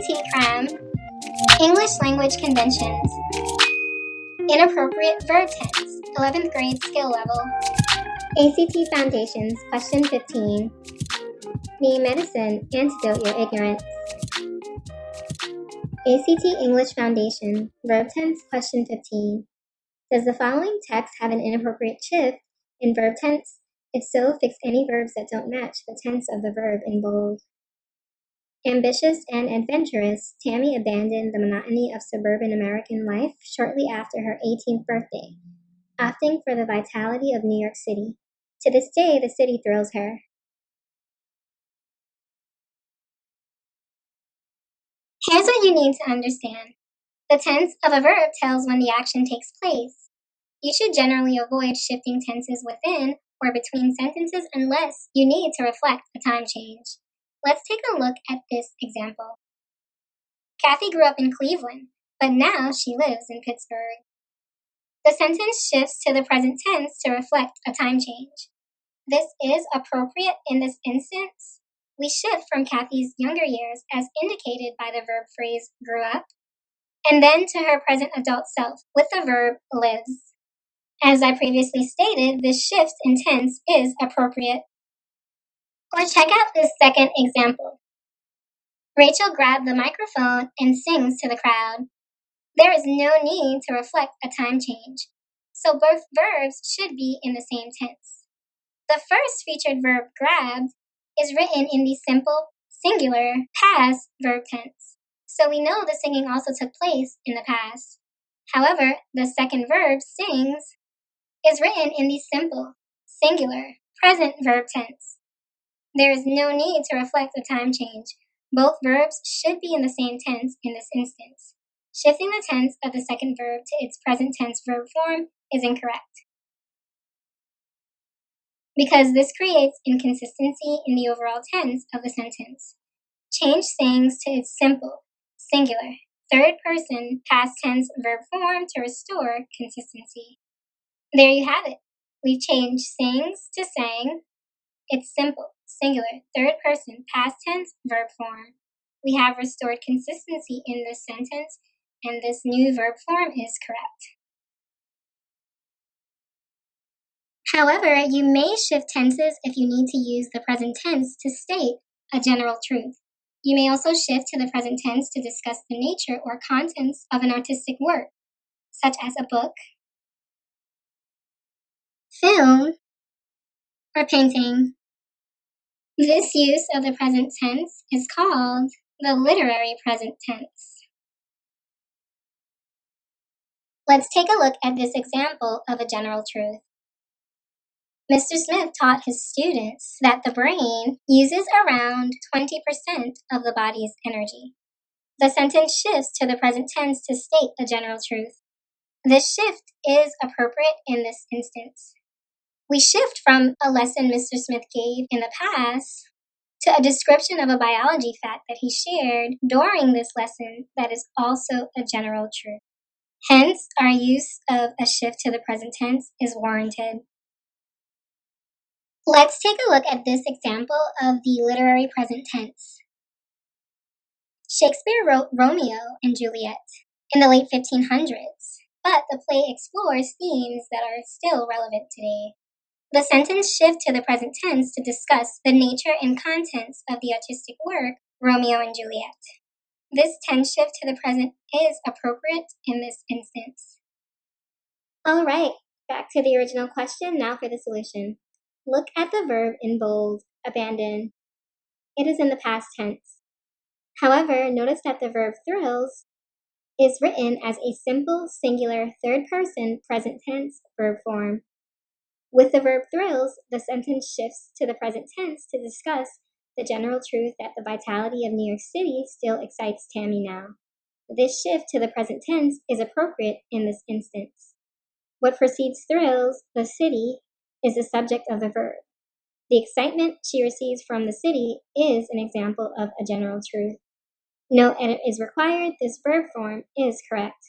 ACT Cram, English Language Conventions, Inappropriate Verb Tense, 11th grade skill level. ACT Foundations, question 15. Me Medicine, Antidote Your Ignorance. ACT English Foundation, Verb Tense, question 15. Does the following text have an inappropriate shift in verb tense? If so, fix any verbs that don't match the tense of the verb in bold. Ambitious and adventurous, Tammy abandoned the monotony of suburban American life shortly after her 18th birthday, opting for the vitality of New York City. To this day, the city thrills her. Here's what you need to understand. The tense of a verb tells when the action takes place. You should generally avoid shifting tenses within or between sentences unless you need to reflect a time change. Let's take a look at this example. Kathy grew up in Cleveland, but now she lives in Pittsburgh. The sentence shifts to the present tense to reflect a time change. This is appropriate in this instance. We shift from Kathy's younger years, as indicated by the verb phrase grew up, and then to her present adult self with the verb lives. As I previously stated, this shift in tense is appropriate. Or check out this second example. Rachel grabbed the microphone and sings to the crowd. There is no need to reflect a time change, so both verbs should be in the same tense. The first featured verb, grabbed, is written in the simple, singular, past verb tense, so we know the singing also took place in the past. However, the second verb, sings, is written in the simple, singular, present verb tense. There is no need to reflect a time change. Both verbs should be in the same tense in this instance. Shifting the tense of the second verb to its present tense verb form is incorrect, because this creates inconsistency in the overall tense of the sentence. Change sings to its simple, singular, third person, past tense verb form to restore consistency. There you have it. We've changed sings to sang. It's simple, singular, third person, past tense, verb form. We have restored consistency in this sentence, and this new verb form is correct. However, you may shift tenses if you need to use the present tense to state a general truth. You may also shift to the present tense to discuss the nature or contents of an artistic work, such as a book, film, or painting. This use of the present tense is called the literary present tense. Let's take a look at this example of a general truth. Mr. Smith taught his students that the brain uses around 20% of the body's energy. The sentence shifts to the present tense to state a general truth. This shift is appropriate in this instance. We shift from a lesson Mr. Smith gave in the past to a description of a biology fact that he shared during this lesson that is also a general truth. Hence, our use of a shift to the present tense is warranted. Let's take a look at this example of the literary present tense. Shakespeare wrote Romeo and Juliet in the late 1500s, but the play explores themes that are still relevant today. The sentence shifts to the present tense to discuss the nature and contents of the artistic work, Romeo and Juliet. This tense shift to the present is appropriate in this instance. All right, back to the original question, now for the solution. Look at the verb in bold, abandon. It is in the past tense. However, notice that the verb thrills is written as a simple, singular, third person, present tense verb form. With the verb thrills, the sentence shifts to the present tense to discuss the general truth that the vitality of New York City still excites Tammy now. This shift to the present tense is appropriate in this instance. What precedes thrills, the city, is the subject of the verb. The excitement she receives from the city is an example of a general truth. No edit is required. This verb form is correct.